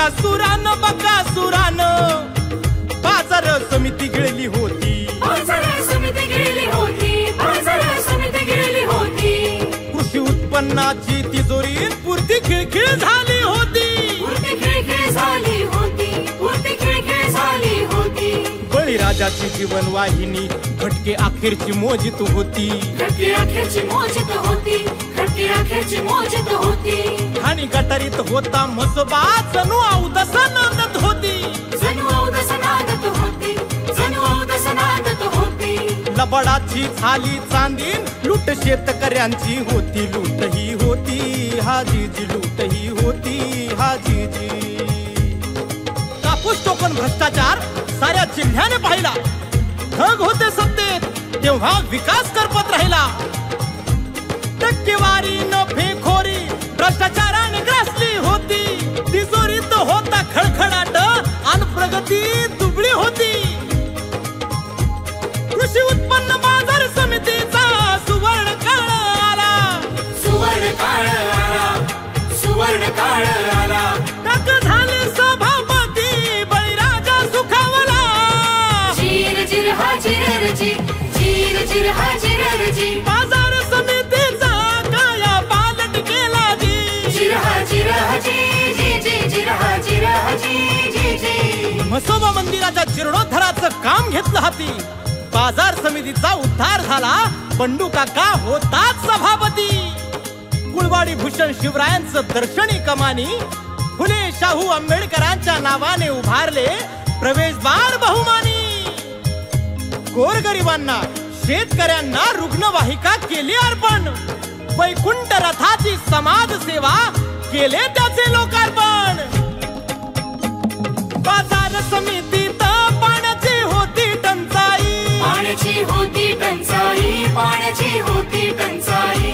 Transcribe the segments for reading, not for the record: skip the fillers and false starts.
बकासुरान बाजार समिती गिळली होती, बाजार समिती गिळली होती, बाजार समिती गिळली होती. कृषी उत्पन्नाची तिजोरी पूर्ती खिळखिळ झाली होती, पूर्ती खिळखिळ झाली होती, पूर्ती खिळखिळ झाली होती. बळीराजाची जीवनवाहिनी घटके अखेरची मोजित होती, घटके अखेरची मोजित होती, घटके अखेरची मोजित होती. आणि गटारीत होता मसोबा जणू अवदस नांदत होती, जणू अवदस नांदत होती, जणू अवदस नांदत होती. लबाडाची झाली चांदीन लूट शेतकऱ्यांची होती, लूट ही होती हाजीजी, लूट ही होती हाजीजी. कापूस टोकन भ्रष्टाचार साऱ्या जिल्ह्याने पाहिला, ठग होते सत्तेत तेव्हा विकास करपत राहिला. टक्केवारी नफेखोरी भ्रष्टाचाराने ग्रासली होती, तिजोरीत होता खळखळाट आणि प्रगती दुबळी होती. कृषी उत्पन्न बाजार समितीचा सुवर्ण काळ आला, सुवर्ण काळ आला, सुवर्ण काळ आला. टाक झाले सभापती बळीराजा सुखावला. जिर जिर हा जिरजी, जिर जिर हा जिरजी. बाजार समितीचा काया पालट केला जी. जिर हा जी जी जी, जिर हा जी जी जी. म्हसोबा मंदिराच्या जीर्णोद्धाराचं काम घेतलं हाती, बाजार समितीचा उद्धार झाला, बंडू काका होतात सभापती. गुळवाडी भूषण शिवरायांचं दर्शनी कमानी फुले शाहू आंबेडकरांच्या नावाने उभारले प्रवेशद्वार बहुमानी. गोरगरिबांना शेतकऱ्यांना रुग्णवाहिका केली अर्पण, वैकुंठ रथाची समाज सेवा केले त्याचे लोकार्पण. बाजार समितीत पाण्याची होती टंचाई, पाण्याची होती टंचाई, पाण्याची होती टंचाई.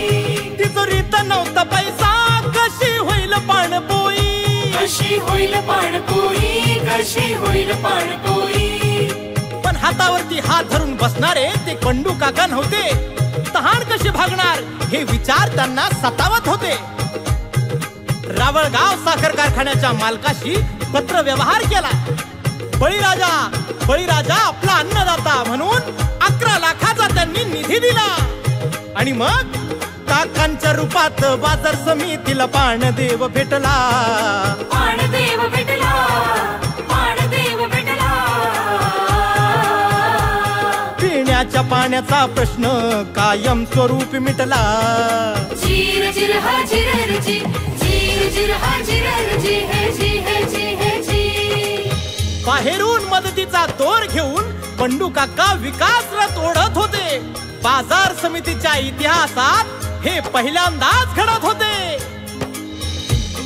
तिजोरीत नव्हता पैसा कशी होईल पाणपोई, कशी होईल पाणपोई, कशी होईल पाणपोई. पण हातावरती हात धरून बसणारे ते बंडू काका नव्हते, तहान कशी भागणार हे विचार त्यांना सतावत होते. रावळगाव साखर कारखान्याच्या मालकाशी पत्र व्यवहार केला. बळीराजा आपला अन्नदाता म्हणून 11 लाखाचा त्यांनी निधी दिला. आणि मग काकांच्या रूपात बाजार समितीला पाणदेव भेटला, पाणदेव भेटला, पाणदेव भेटला. पिण्याच्या पाण्याचा प्रश्न कायम स्वरूपी मिटला. जिर जिर हा जिरजी, जिर जिर हा जिरजी, हे जी हे जी हे जी. बाहेरून मदतीचा दोर घेऊन बंडू काका विकास रथ ओढत होते. बाजार समितीच्या इतिहासात हे पहिल्यांदाच घडत होते.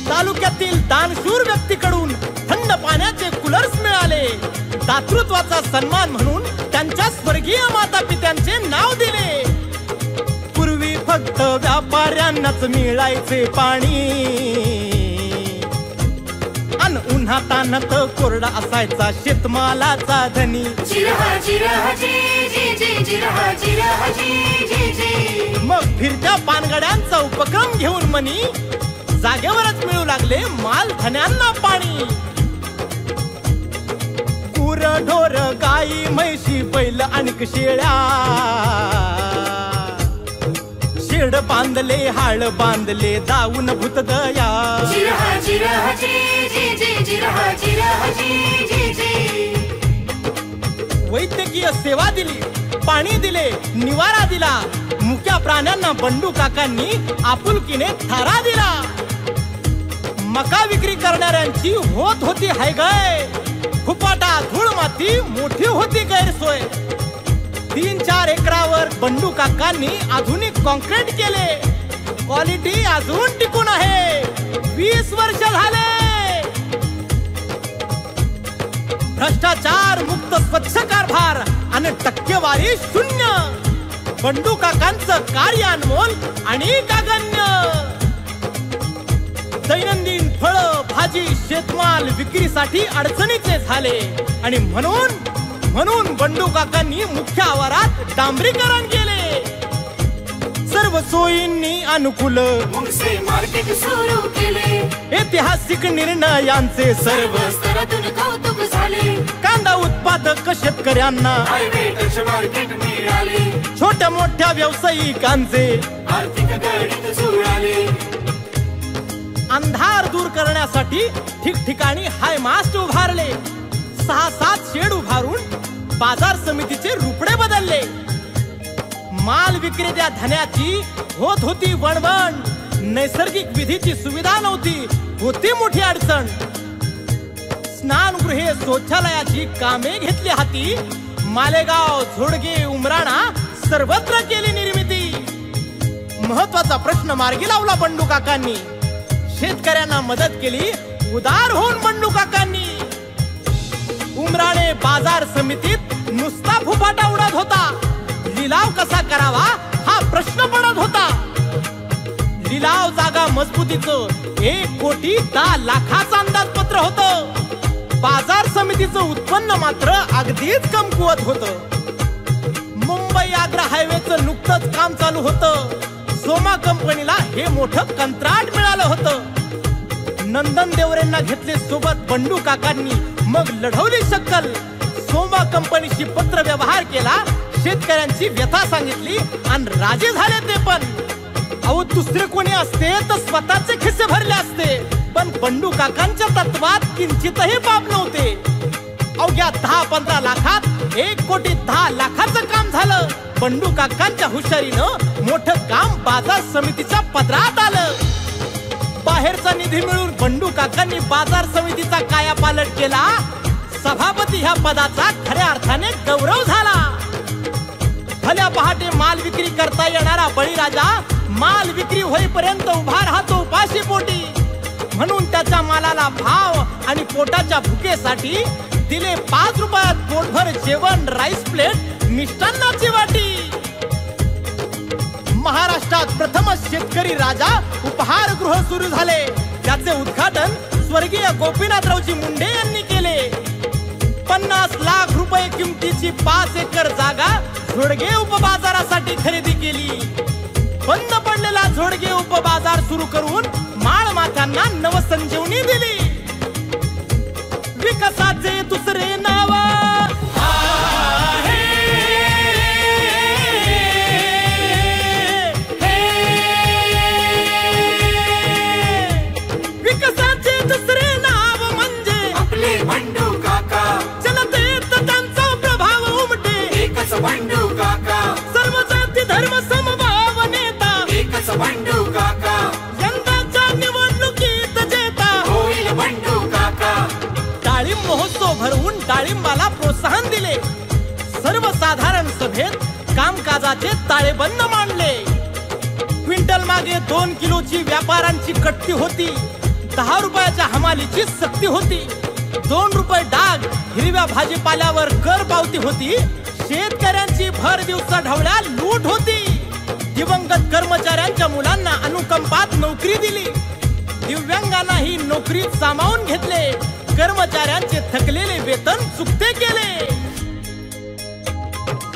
तालुक्यातील दानशूर व्यक्तीकडून थंड पाण्याचे कूलर्स मिळाले. दातृत्वाचा सन्मान म्हणून त्यांच्या स्वर्गीय माता पित्यांचे नाव दिले. पूर्वी फक्त व्यापाऱ्यांनाच मिळायचे पाणी, अन उन्हातान्हात कोरडा असायचा शेतमालाचा धनी. जिरहा जिरहा जी जी जी, जिरहा जिरहा जी जी जी. मग फिरत्या पानगड्यांचा उपक्रम घेऊन मनी जागेवरच मिळू लागले माल धन्यांना पाणी. गुर ढोर गाई म्हैशी बैल अनेक शेळ्या, शेड बांधले हाळ बांधले दाऊन भूतदया. जिरहा जिरहा जी जी जी, जिरहा जिरहा जी जी जी. वैद्यकीय सेवा दिली, पाणी दिले, निवारा दिला. मुक्या प्राण्यांना बंडू काकांनी आपुलकीने थारा दिला. मका विक्री करणाऱ्यांची होत होती हायगाय, फुपाटा धूळ माती मोठी होती गैरसोय. 3-4 एकरावर बंडू काकांनी आधुनिक कॉन्क्रीट केले. क्वालिटी अजून टिकून आहे, 20 वर्ष झाले. भ्रष्टाचार मुक्त स्वच्छ कारभार आणि टक्केवारी 0. बंडू काकांचं कार्य अनमोल आणि कागण्य. दैनंदिन फळ भाजी शेतमाल विक्रीसाठी अडचणीचे झाले आणि म्हणून बंडू काकांनी मुख्य आवारात डांबरीकरण केले. सर्व सोयींनी अनुकूल मुंगसे मार्केट सुरू केले. ऐतिहासिक निर्णयांचे सर्व स्तरातून कौतुक झाले. कांदा उत्पादक शेतकऱ्यांना हायवे टच मार्केट मिळाले. छोट्या मोठ्या व्यावसायिकांचे आर्थिक गणित जुळाले. अंधार दूर करण्यासाठी ठिकठिकाणी हाय मास्ट उभारले. 6-7 शेड उभारून बाजार समितीचे रुपडे बदलले. माल विक्रेत्या धन्याची होत होती वणवण. नैसर्गिक विधीची सुविधा नव्हती, होती मोठी अडचण. स्नानगृहे शौचालयाची कामे घेतली हाती. मालेगाव, झोडगे, उमराणा सर्वत्र केली निर्मिती. महत्वाचा प्रश्न मार्गी लावला बंडू काकांनी. शेतकऱ्यांना मदत केली उदार होऊन बंडू काकांनी. उमराणे बाजार समितीत नुसता फुफाटा उडत होता. लिलाव कसा करावा हा प्रश्न पडत होता. लिलाव जागा मजबूतीचं 1,10,00,000चं अंदाजपत्र होतं. बाजार समितीचं उत्पन्न मात्र अगदीच कमकुवत होतं. मुंबई आग्रा हायवेचं नुकतंच काम चालू होतं. सोमा कंपनीला हे मोठं कंत्राट मिळालं होतं. नंदन देवरेंना घेतले सोबत बंडू काकांनी. मग लढवली शक्कल. सोमा कंपनीशी पत्र व्यवहार केला. शेतकऱ्यांची व्यथा सांगितली आणि राजे झाले ते पण. अहो दुसरे कोणी असते तर स्वतःचे खिस्से भरले असते, पण बंडू काकांच्या तत्वात किंचितही बाब नव्हते. अवघ्या 10-15 लाखात 1,10,00,000चं काम झालं. बंडू काकांच्या हुशारीनं मोठं काम बाजार समितीच्या पदरात आलं. बाहेरचा निधी मिळून बंडू काकांनी बाजार समितीचा कायापालट केला. सभापती ह्या पदाचा खऱ्या अर्थाने गौरव झाला. भल्या पहाटे माल विक्री करता येणारा बळीराजा माल विक्री होईपर्यंत उभा राहतो उपाशी पोटी. म्हणून त्याच्या मालाला भाव आणि पोटाच्या भुकेसाठी दिले 5 रुपयात पोटभर जेवण, राईस प्लेट, मिष्टान्नाची वाटी. महाराष्ट्रात प्रथमच शेतकरी राजा उपहारगृह सुरू झाले. त्याचे उद्घाटन स्वर्गीय गोपीनाथरावजी मुंडे यांनी केले. 50 लाख रुपये किमतीची 5 एकर जागा झोडगे उपबाजारासाठी खरेदी केली. बंद पडलेला झोडगे उपबाजार सुरू करून माळ माथ्यांना नवसंजीवनी दिली. विकासाचे दुसरे नाव विकासाचे दुसरे नाव म्हणजे आपले बंडू काका. जनतेत त्यांचा प्रभाव उमटे. एकच बंडू काका. सर्व जाती धर्म समभाव नेता. एकच बंडू काका. यंदाच्या निवडणुकीत जेता होईल बंडू काका. डाळिंब महोत्सव भरवून डाळिंबाला प्रोत्साहन दिले. सर्वसाधारण सभेत कामकाजाचे ताळेबंद मांडले. क्विंटल मागे 2 किलोची व्यापाऱ्यांची कट्टी होती. 10 रुपयाच्या हमालीची सक्ती होती. 2 रुपये डाग हिरव्या भाजीपाल्यावर कर पावती होती. शेतकऱ्यांची भर दिवसा ढवळ्या लूट होती. दिवंगत कर्मचाऱ्यांच्या मुलांना अनुकंपात नोकरी दिली. दिव्यांगांनाही नोकरीत सामावून घेतले. कर्मचाऱ्यांचे थकलेले वेतन चुकते केले.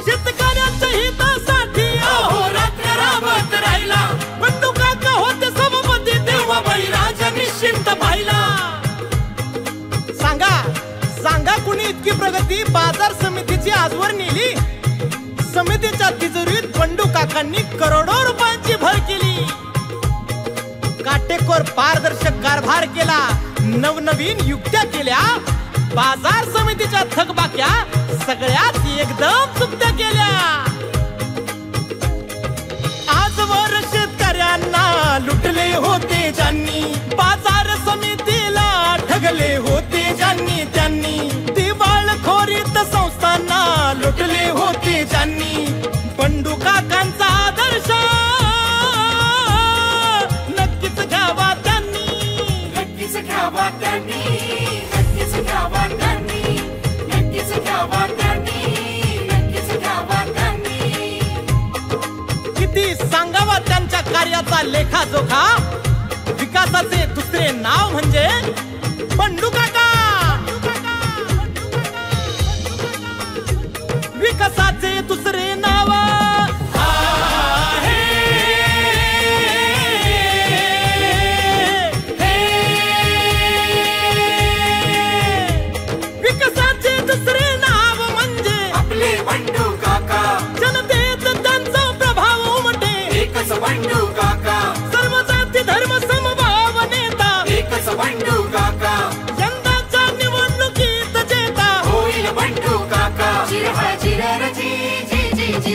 शेतकऱ्यांच्या हितासाठी अहोरात्र राबत राहिला. बंडू काका होते सभापती तेव्हा बळीराजा निश्चिंत पाहिला. सांगा कुणी इतकी प्रगती बाजार समितीची आजवर नेली. समितीच्या तिजोरीत बंडू काकांनी करोडो रुपयांची भर केली. काटेकोर पारदर्शक कारभार केला. नवनवीन युक्त्या केल्या. बाजार समितीच्या थकबाक्या सगळ्यात एकदम चुकत्या केल्या. आजवर शेतकऱ्यांना लुटले होते ज्यांनी. बाजार समितीला ठगले होते ज्यांनी त्यांनी. दिवाळखोरीत संस्थांना लुटले होते ज्यांनी. बंडू काकांचा आदर्श नक्कीच घ्यावा त्यांनी. नक्कीच घ्यावा त्यांनी. नक्कीच घ्यावा त्यांनी. नक्कीच घ्यावा त्यांनी. नक्कीच घ्यावा त्यांनी. किती सांगावा त्यांच्या कार्याचा लेखाजोखा. विकासाचे दुसरे नाव म्हणजे बंडू काका. विकासाचे दुसरे नाव आहे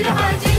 चिर हा चिर